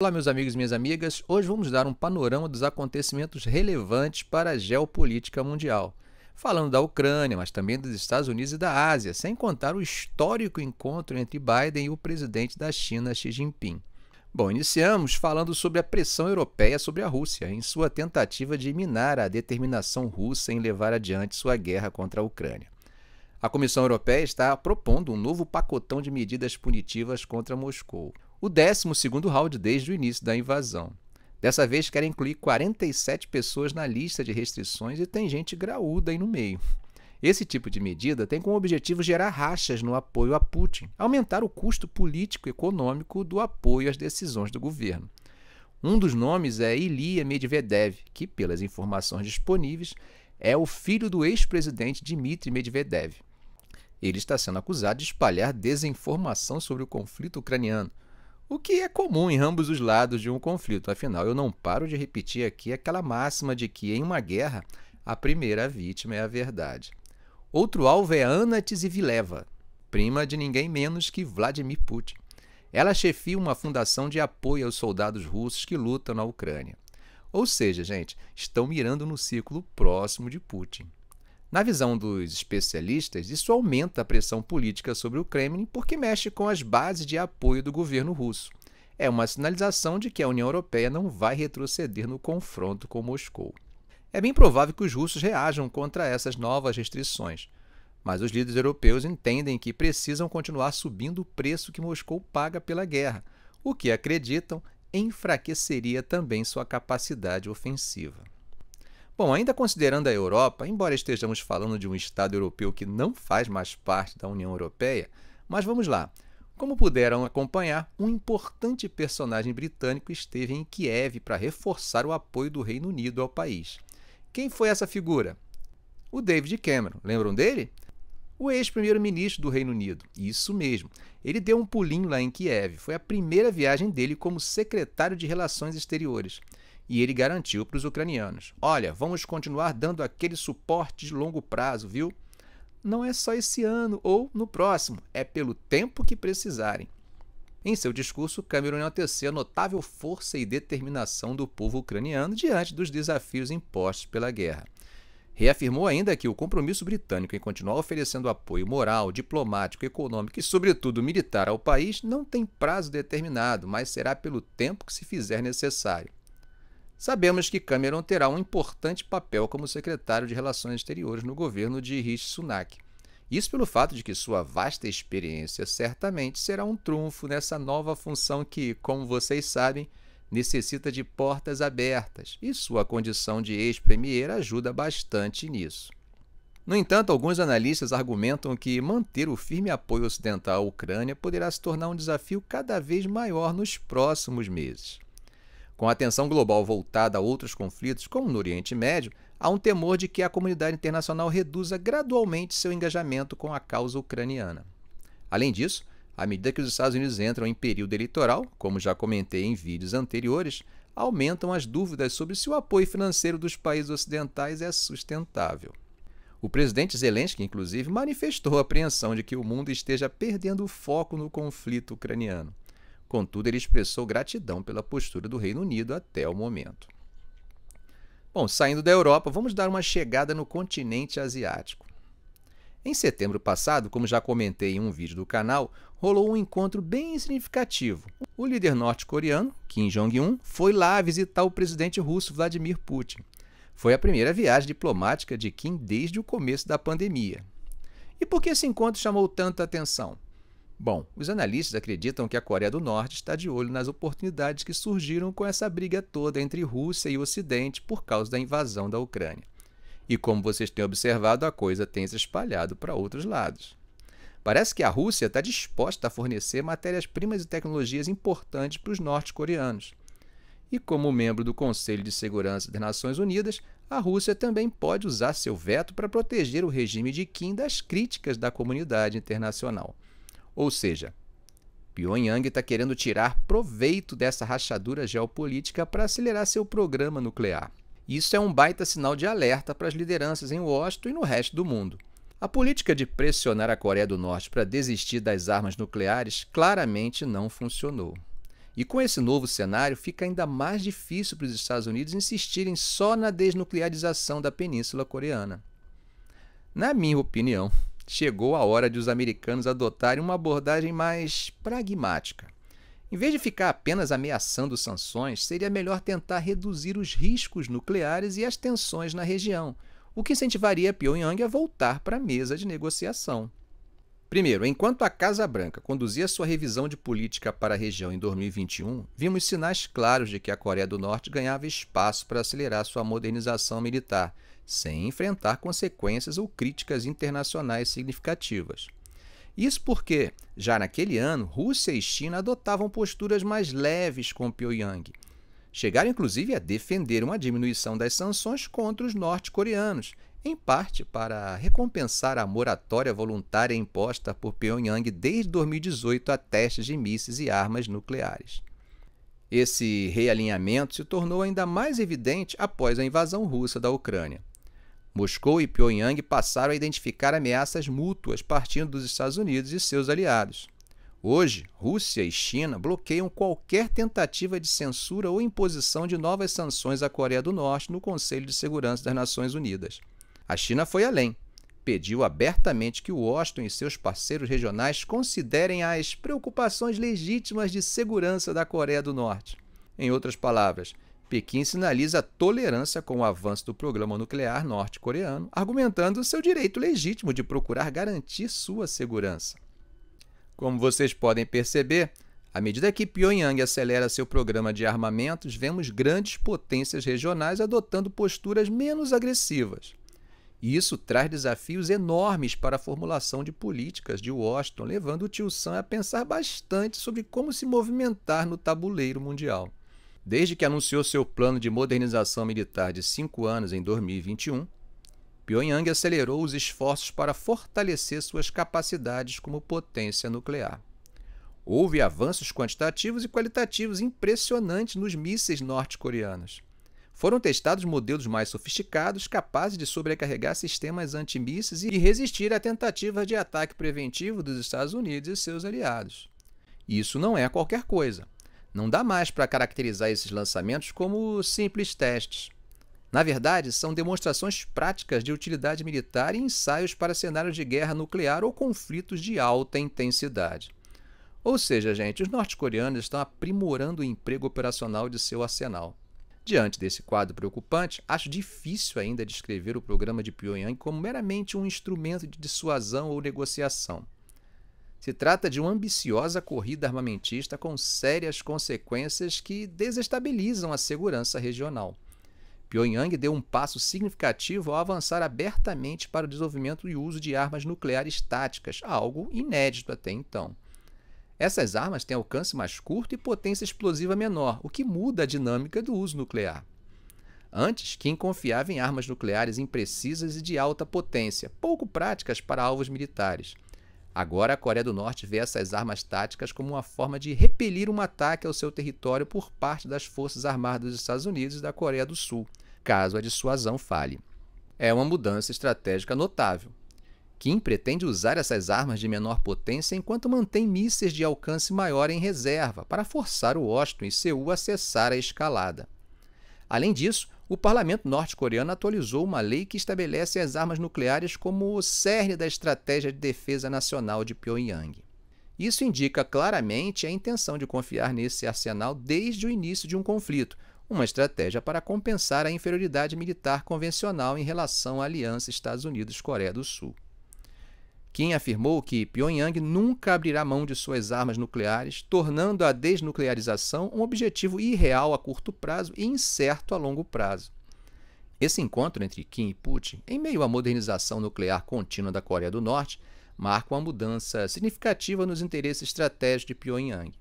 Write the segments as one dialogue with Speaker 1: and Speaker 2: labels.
Speaker 1: Olá, meus amigos e minhas amigas. Hoje vamos dar um panorama dos acontecimentos relevantes para a geopolítica mundial, falando da Ucrânia, mas também dos Estados Unidos e da Ásia, sem contar o histórico encontro entre Biden e o presidente da China, Xi Jinping. Bom, iniciamos falando sobre a pressão europeia sobre a Rússia, em sua tentativa de minar a determinação russa em levar adiante sua guerra contra a Ucrânia. A Comissão Europeia está propondo um novo pacotão de medidas punitivas contra Moscou, o 12º round desde o início da invasão. Dessa vez quer incluir 47 pessoas na lista de restrições e tem gente graúda aí no meio. Esse tipo de medida tem como objetivo gerar rachas no apoio a Putin, aumentar o custo político e econômico do apoio às decisões do governo. Um dos nomes é Ilya Medvedev, que, pelas informações disponíveis, é o filho do ex-presidente Dmitry Medvedev. Ele está sendo acusado de espalhar desinformação sobre o conflito ucraniano, o que é comum em ambos os lados de um conflito. Afinal, eu não paro de repetir aqui aquela máxima de que, em uma guerra, a primeira vítima é a verdade. Outro alvo é Anna Tsivileva, prima de ninguém menos que Vladimir Putin. Ela chefia uma fundação de apoio aos soldados russos que lutam na Ucrânia. Ou seja, gente, estão mirando no círculo próximo de Putin. Na visão dos especialistas, isso aumenta a pressão política sobre o Kremlin porque mexe com as bases de apoio do governo russo. É uma sinalização de que a União Europeia não vai retroceder no confronto com Moscou. É bem provável que os russos reajam contra essas novas restrições, mas os líderes europeus entendem que precisam continuar subindo o preço que Moscou paga pela guerra, o que acreditam enfraqueceria também sua capacidade ofensiva. Bom, ainda considerando a Europa, embora estejamos falando de um Estado europeu que não faz mais parte da União Europeia, mas vamos lá. Como puderam acompanhar, um importante personagem britânico esteve em Kiev para reforçar o apoio do Reino Unido ao país. Quem foi essa figura? O David Cameron. Lembram dele? O ex-primeiro-ministro do Reino Unido. Isso mesmo. Ele deu um pulinho lá em Kiev. Foi a primeira viagem dele como secretário de Relações Exteriores. E ele garantiu para os ucranianos: olha, vamos continuar dando aquele suporte de longo prazo, viu? Não é só esse ano ou no próximo, é pelo tempo que precisarem. Em seu discurso, Cameron enalteceu a notável força e determinação do povo ucraniano diante dos desafios impostos pela guerra. Reafirmou ainda que o compromisso britânico em continuar oferecendo apoio moral, diplomático, econômico e, sobretudo, militar ao país não tem prazo determinado, mas será pelo tempo que se fizer necessário. Sabemos que Cameron terá um importante papel como secretário de Relações Exteriores no governo de Rishi Sunak. Isso pelo fato de que sua vasta experiência certamente será um trunfo nessa nova função que, como vocês sabem, necessita de portas abertas, e sua condição de ex-premier ajuda bastante nisso. No entanto, alguns analistas argumentam que manter o firme apoio ocidental à Ucrânia poderá se tornar um desafio cada vez maior nos próximos meses. Com a atenção global voltada a outros conflitos, como no Oriente Médio, há um temor de que a comunidade internacional reduza gradualmente seu engajamento com a causa ucraniana. Além disso, à medida que os Estados Unidos entram em período eleitoral, como já comentei em vídeos anteriores, aumentam as dúvidas sobre se o apoio financeiro dos países ocidentais é sustentável. O presidente Zelensky, inclusive, manifestou a apreensão de que o mundo esteja perdendo o foco no conflito ucraniano. Contudo, ele expressou gratidão pela postura do Reino Unido até o momento. Bom, saindo da Europa, vamos dar uma chegada no continente asiático. Em setembro passado, como já comentei em um vídeo do canal, rolou um encontro bem significativo. O líder norte-coreano, Kim Jong-un, foi lá visitar o presidente russo Vladimir Putin. Foi a primeira viagem diplomática de Kim desde o começo da pandemia. E por que esse encontro chamou tanta atenção? Bom, os analistas acreditam que a Coreia do Norte está de olho nas oportunidades que surgiram com essa briga toda entre Rússia e Ocidente por causa da invasão da Ucrânia. E como vocês têm observado, a coisa tem se espalhado para outros lados. Parece que a Rússia está disposta a fornecer matérias-primas e tecnologias importantes para os norte-coreanos. E como membro do Conselho de Segurança das Nações Unidas, a Rússia também pode usar seu veto para proteger o regime de Kim das críticas da comunidade internacional. Ou seja, Pyongyang está querendo tirar proveito dessa rachadura geopolítica para acelerar seu programa nuclear. Isso é um baita sinal de alerta para as lideranças em Washington e no resto do mundo. A política de pressionar a Coreia do Norte para desistir das armas nucleares claramente não funcionou. E com esse novo cenário, fica ainda mais difícil para os Estados Unidos insistirem só na desnuclearização da Península Coreana. Na minha opinião, chegou a hora de os americanos adotarem uma abordagem mais pragmática. Em vez de ficar apenas ameaçando sanções, seria melhor tentar reduzir os riscos nucleares e as tensões na região, o que incentivaria Pyongyang a voltar para a mesa de negociação. Primeiro, enquanto a Casa Branca conduzia sua revisão de política para a região em 2021, vimos sinais claros de que a Coreia do Norte ganhava espaço para acelerar sua modernização militar, sem enfrentar consequências ou críticas internacionais significativas. Isso porque, já naquele ano, Rússia e China adotavam posturas mais leves com Pyongyang. Chegaram inclusive a defender uma diminuição das sanções contra os norte-coreanos, em parte para recompensar a moratória voluntária imposta por Pyongyang desde 2018 a testes de mísseis e armas nucleares. Esse realinhamento se tornou ainda mais evidente após a invasão russa da Ucrânia. Moscou e Pyongyang passaram a identificar ameaças mútuas partindo dos Estados Unidos e seus aliados. Hoje, Rússia e China bloqueiam qualquer tentativa de censura ou imposição de novas sanções à Coreia do Norte no Conselho de Segurança das Nações Unidas. A China foi além. Pediu abertamente que Washington e seus parceiros regionais considerem as preocupações legítimas de segurança da Coreia do Norte. Em outras palavras, Pequim sinaliza tolerância com o avanço do programa nuclear norte-coreano, argumentando seu direito legítimo de procurar garantir sua segurança. Como vocês podem perceber, à medida que Pyongyang acelera seu programa de armamentos, vemos grandes potências regionais adotando posturas menos agressivas. E isso traz desafios enormes para a formulação de políticas de Washington, levando o tio Sam a pensar bastante sobre como se movimentar no tabuleiro mundial. Desde que anunciou seu plano de modernização militar de 5 anos em 2021, Pyongyang acelerou os esforços para fortalecer suas capacidades como potência nuclear. Houve avanços quantitativos e qualitativos impressionantes nos mísseis norte-coreanos. Foram testados modelos mais sofisticados, capazes de sobrecarregar sistemas antimísseis e resistir a tentativas de ataque preventivo dos Estados Unidos e seus aliados. Isso não é qualquer coisa. Não dá mais para caracterizar esses lançamentos como simples testes. Na verdade, são demonstrações práticas de utilidade militar e ensaios para cenários de guerra nuclear ou conflitos de alta intensidade. Ou seja, gente, os norte-coreanos estão aprimorando o emprego operacional de seu arsenal. Diante desse quadro preocupante, acho difícil ainda descrever o programa de Pyongyang como meramente um instrumento de dissuasão ou negociação. Se trata de uma ambiciosa corrida armamentista com sérias consequências que desestabilizam a segurança regional. Pyongyang deu um passo significativo ao avançar abertamente para o desenvolvimento e uso de armas nucleares táticas, algo inédito até então. Essas armas têm alcance mais curto e potência explosiva menor, o que muda a dinâmica do uso nuclear. Antes, Kim confiava em armas nucleares imprecisas e de alta potência, pouco práticas para alvos militares. Agora, a Coreia do Norte vê essas armas táticas como uma forma de repelir um ataque ao seu território por parte das Forças Armadas dos Estados Unidos e da Coreia do Sul, caso a dissuasão falhe. É uma mudança estratégica notável. Kim pretende usar essas armas de menor potência enquanto mantém mísseis de alcance maior em reserva, para forçar o Washington e Seul a cessar a escalada. Além disso, o parlamento norte-coreano atualizou uma lei que estabelece as armas nucleares como o cerne da estratégia de defesa nacional de Pyongyang. Isso indica claramente a intenção de confiar nesse arsenal desde o início de um conflito, uma estratégia para compensar a inferioridade militar convencional em relação à aliança Estados Unidos-Coreia do Sul. Kim afirmou que Pyongyang nunca abrirá mão de suas armas nucleares, tornando a desnuclearização um objetivo irreal a curto prazo e incerto a longo prazo. Esse encontro entre Kim e Putin, em meio à modernização nuclear contínua da Coreia do Norte, marca uma mudança significativa nos interesses estratégicos de Pyongyang.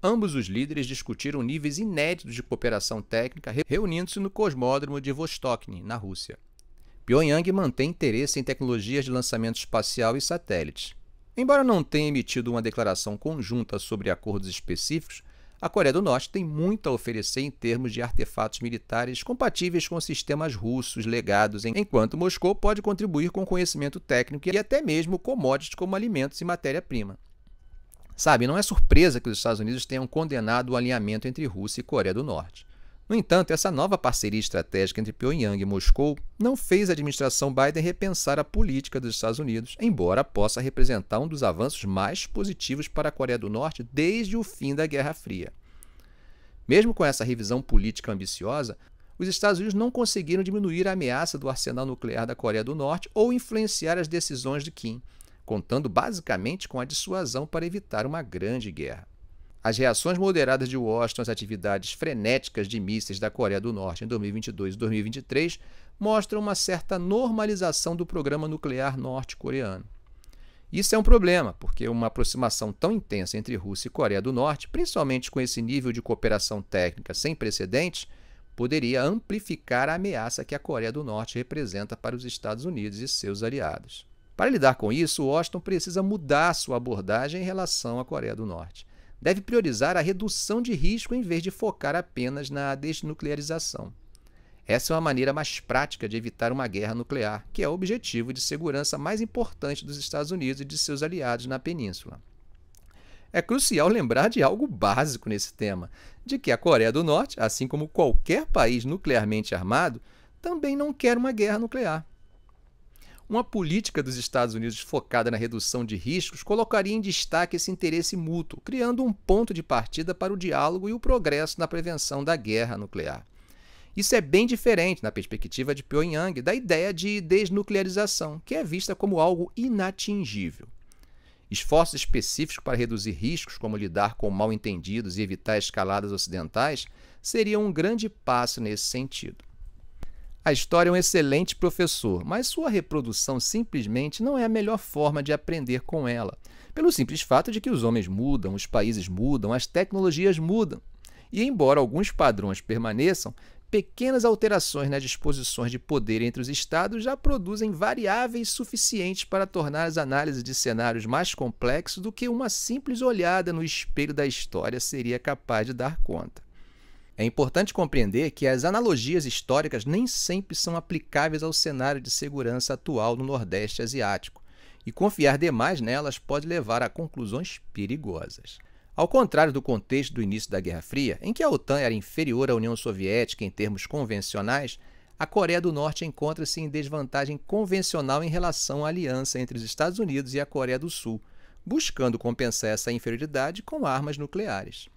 Speaker 1: Ambos os líderes discutiram níveis inéditos de cooperação técnica, reunindo-se no Cosmódromo de Vostokny, na Rússia. Pyongyang mantém interesse em tecnologias de lançamento espacial e satélites. Embora não tenha emitido uma declaração conjunta sobre acordos específicos, a Coreia do Norte tem muito a oferecer em termos de artefatos militares compatíveis com sistemas russos legados, enquanto Moscou pode contribuir com conhecimento técnico e até mesmo commodities como alimentos e matéria-prima. Sabe, não é surpresa que os Estados Unidos tenham condenado o alinhamento entre Rússia e Coreia do Norte. No entanto, essa nova parceria estratégica entre Pyongyang e Moscou não fez a administração Biden repensar a política dos Estados Unidos, embora possa representar um dos avanços mais positivos para a Coreia do Norte desde o fim da Guerra Fria. Mesmo com essa revisão política ambiciosa, os Estados Unidos não conseguiram diminuir a ameaça do arsenal nuclear da Coreia do Norte ou influenciar as decisões de Kim, contando basicamente com a dissuasão para evitar uma grande guerra. As reações moderadas de Washington às atividades frenéticas de mísseis da Coreia do Norte em 2022 e 2023 mostram uma certa normalização do programa nuclear norte-coreano. Isso é um problema, porque uma aproximação tão intensa entre Rússia e Coreia do Norte, principalmente com esse nível de cooperação técnica sem precedentes, poderia amplificar a ameaça que a Coreia do Norte representa para os Estados Unidos e seus aliados. Para lidar com isso, Washington precisa mudar sua abordagem em relação à Coreia do Norte. Deve priorizar a redução de risco em vez de focar apenas na desnuclearização. Essa é uma maneira mais prática de evitar uma guerra nuclear, que é o objetivo de segurança mais importante dos Estados Unidos e de seus aliados na península. É crucial lembrar de algo básico nesse tema, de que a Coreia do Norte, assim como qualquer país nuclearmente armado, também não quer uma guerra nuclear. Uma política dos Estados Unidos focada na redução de riscos colocaria em destaque esse interesse mútuo, criando um ponto de partida para o diálogo e o progresso na prevenção da guerra nuclear. Isso é bem diferente, na perspectiva de Pyongyang, da ideia de desnuclearização, que é vista como algo inatingível. Esforços específicos para reduzir riscos, como lidar com mal-entendidos e evitar escaladas ocidentais, seriam um grande passo nesse sentido. A história é um excelente professor, mas sua reprodução simplesmente não é a melhor forma de aprender com ela, pelo simples fato de que os homens mudam, os países mudam, as tecnologias mudam. E embora alguns padrões permaneçam, pequenas alterações nas disposições de poder entre os estados já produzem variáveis suficientes para tornar as análises de cenários mais complexos do que uma simples olhada no espelho da história seria capaz de dar conta. É importante compreender que as analogias históricas nem sempre são aplicáveis ao cenário de segurança atual no Nordeste Asiático, e confiar demais nelas pode levar a conclusões perigosas. Ao contrário do contexto do início da Guerra Fria, em que a OTAN era inferior à União Soviética em termos convencionais, a Coreia do Norte encontra-se em desvantagem convencional em relação à aliança entre os Estados Unidos e a Coreia do Sul, buscando compensar essa inferioridade com armas nucleares.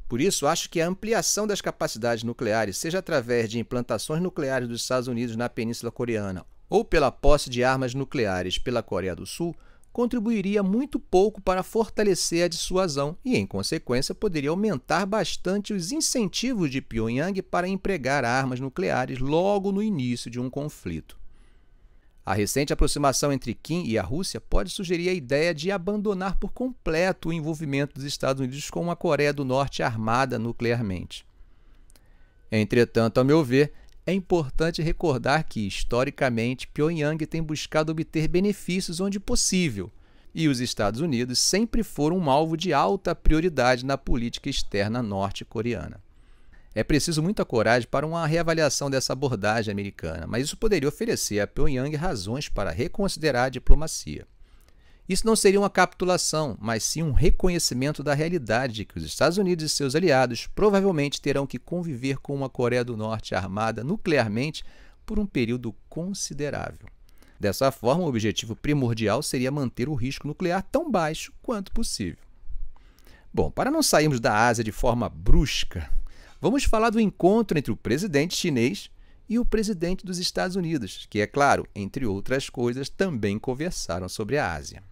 Speaker 1: Por isso, acho que a ampliação das capacidades nucleares, seja através de implantações nucleares dos Estados Unidos na Península Coreana ou pela posse de armas nucleares pela Coreia do Sul, contribuiria muito pouco para fortalecer a dissuasão e, em consequência, poderia aumentar bastante os incentivos de Pyongyang para empregar armas nucleares logo no início de um conflito. A recente aproximação entre Kim e a Rússia pode sugerir a ideia de abandonar por completo o envolvimento dos Estados Unidos com uma Coreia do Norte armada nuclearmente. Entretanto, ao meu ver, é importante recordar que, historicamente, Pyongyang tem buscado obter benefícios onde possível, e os Estados Unidos sempre foram um alvo de alta prioridade na política externa norte-coreana. É preciso muita coragem para uma reavaliação dessa abordagem americana, mas isso poderia oferecer a Pyongyang razões para reconsiderar a diplomacia. Isso não seria uma capitulação, mas sim um reconhecimento da realidade de que os Estados Unidos e seus aliados provavelmente terão que conviver com uma Coreia do Norte armada nuclearmente por um período considerável. Dessa forma, o objetivo primordial seria manter o risco nuclear tão baixo quanto possível. Bom, para não sairmos da Ásia de forma brusca, vamos falar do encontro entre o presidente chinês e o presidente dos Estados Unidos, que, é claro, entre outras coisas, também conversaram sobre a Ásia.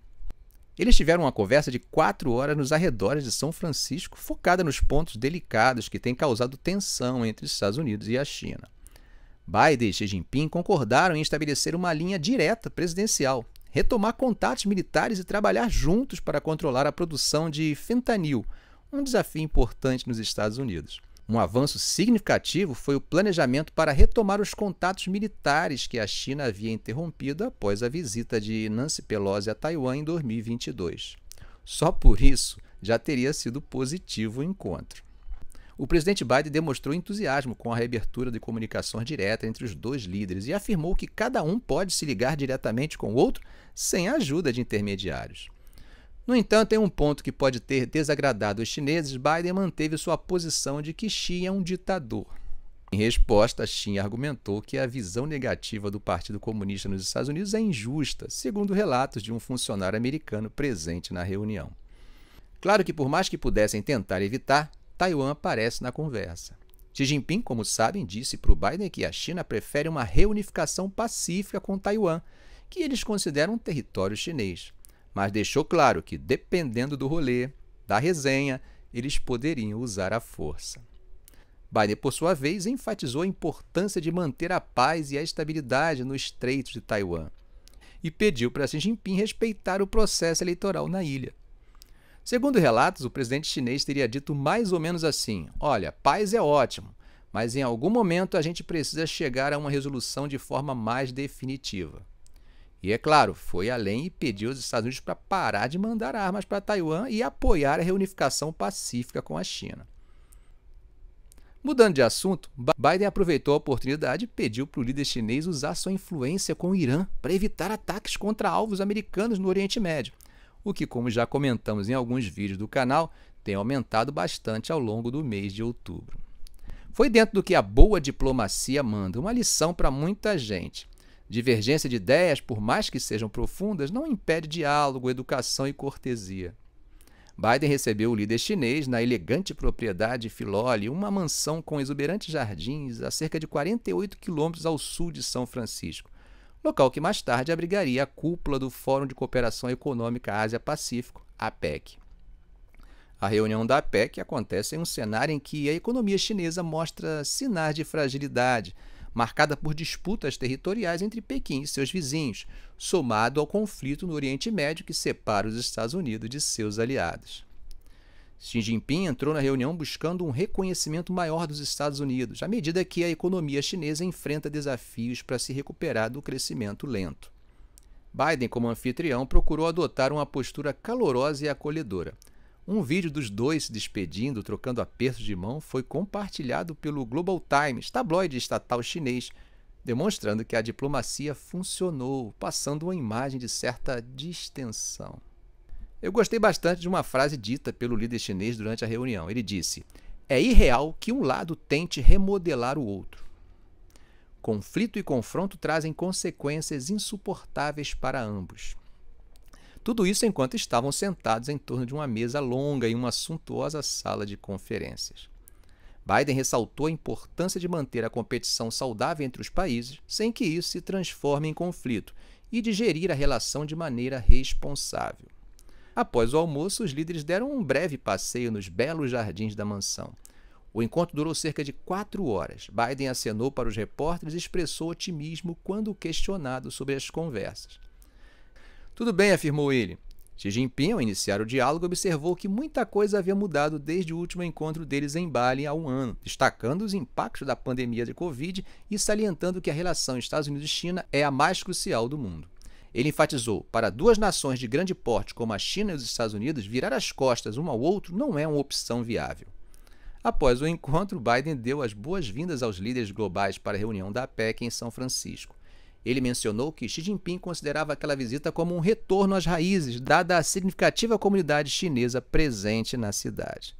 Speaker 1: Eles tiveram uma conversa de 4 horas nos arredores de São Francisco, focada nos pontos delicados que têm causado tensão entre os Estados Unidos e a China. Biden e Xi Jinping concordaram em estabelecer uma linha direta presidencial, retomar contatos militares e trabalhar juntos para controlar a produção de fentanil, um desafio importante nos Estados Unidos. Um avanço significativo foi o planejamento para retomar os contatos militares que a China havia interrompido após a visita de Nancy Pelosi a Taiwan em 2022. Só por isso já teria sido positivo o encontro. O presidente Biden demonstrou entusiasmo com a reabertura de comunicações direta entre os dois líderes e afirmou que cada um pode se ligar diretamente com o outro sem a ajuda de intermediários. No entanto, em um ponto que pode ter desagradado os chineses, Biden manteve sua posição de que Xi é um ditador. Em resposta, Xi argumentou que a visão negativa do Partido Comunista nos Estados Unidos é injusta, segundo relatos de um funcionário americano presente na reunião. Claro que, por mais que pudessem tentar evitar, Taiwan aparece na conversa. Xi Jinping, como sabem, disse para o Biden que a China prefere uma reunificação pacífica com Taiwan, que eles consideram um território chinês, mas deixou claro que, dependendo do rolê, da resenha, eles poderiam usar a força. Biden, por sua vez, enfatizou a importância de manter a paz e a estabilidade no Estreito de Taiwan e pediu para Xi Jinping respeitar o processo eleitoral na ilha. Segundo relatos, o presidente chinês teria dito mais ou menos assim: olha, paz é ótimo, mas em algum momento a gente precisa chegar a uma resolução de forma mais definitiva. E, é claro, foi além e pediu aos Estados Unidos para parar de mandar armas para Taiwan e apoiar a reunificação pacífica com a China. Mudando de assunto, Biden aproveitou a oportunidade e pediu para o líder chinês usar sua influência com o Irã para evitar ataques contra alvos americanos no Oriente Médio, o que, como já comentamos em alguns vídeos do canal, tem aumentado bastante ao longo do mês de outubro. Foi dentro do que a boa diplomacia manda, uma lição para muita gente. Divergência de ideias, por mais que sejam profundas, não impede diálogo, educação e cortesia. Biden recebeu o líder chinês na elegante propriedade Filoli, uma mansão com exuberantes jardins a cerca de 48 quilômetros ao sul de São Francisco, local que mais tarde abrigaria a cúpula do Fórum de Cooperação Econômica Ásia-Pacífico, APEC. A reunião da APEC acontece em um cenário em que a economia chinesa mostra sinais de fragilidade, marcada por disputas territoriais entre Pequim e seus vizinhos, somado ao conflito no Oriente Médio que separa os Estados Unidos de seus aliados. Xi Jinping entrou na reunião buscando um reconhecimento maior dos Estados Unidos, à medida que a economia chinesa enfrenta desafios para se recuperar do crescimento lento. Biden, como anfitrião, procurou adotar uma postura calorosa e acolhedora. Um vídeo dos dois se despedindo, trocando apertos de mão, foi compartilhado pelo Global Times, tabloide estatal chinês, demonstrando que a diplomacia funcionou, passando uma imagem de certa distensão. Eu gostei bastante de uma frase dita pelo líder chinês durante a reunião. Ele disse: "É irreal que um lado tente remodelar o outro. Conflito e confronto trazem consequências insuportáveis para ambos." Tudo isso enquanto estavam sentados em torno de uma mesa longa em uma suntuosa sala de conferências. Biden ressaltou a importância de manter a competição saudável entre os países, sem que isso se transforme em conflito, e de gerir a relação de maneira responsável. Após o almoço, os líderes deram um breve passeio nos belos jardins da mansão. O encontro durou cerca de 4 horas. Biden acenou para os repórteres e expressou otimismo quando questionado sobre as conversas. "Tudo bem", afirmou ele. Xi Jinping, ao iniciar o diálogo, observou que muita coisa havia mudado desde o último encontro deles em Bali há um ano, destacando os impactos da pandemia de Covid e salientando que a relação Estados Unidos-China é a mais crucial do mundo. Ele enfatizou: para duas nações de grande porte como a China e os Estados Unidos, virar as costas um ao outro não é uma opção viável. Após o encontro, Biden deu as boas-vindas aos líderes globais para a reunião da APEC em São Francisco. Ele mencionou que Xi Jinping considerava aquela visita como um retorno às raízes, dada a significativa comunidade chinesa presente na cidade.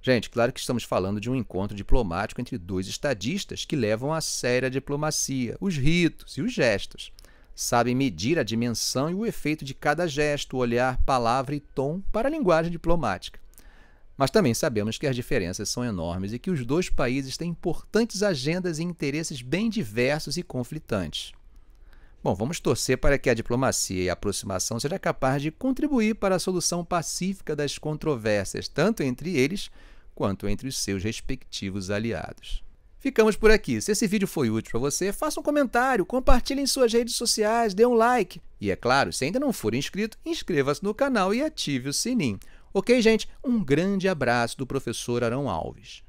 Speaker 1: Gente, claro que estamos falando de um encontro diplomático entre dois estadistas que levam a sério a diplomacia, os ritos e os gestos. Sabem medir a dimensão e o efeito de cada gesto, olhar, palavra e tom para a linguagem diplomática. Mas também sabemos que as diferenças são enormes e que os dois países têm importantes agendas e interesses bem diversos e conflitantes. Bom, vamos torcer para que a diplomacia e a aproximação seja capaz de contribuir para a solução pacífica das controvérsias, tanto entre eles quanto entre os seus respectivos aliados. Ficamos por aqui. Se esse vídeo foi útil para você, faça um comentário, compartilhe em suas redes sociais, dê um like. E é claro, se ainda não for inscrito, inscreva-se no canal e ative o sininho. Ok, gente? Um grande abraço do professor Arão Alves.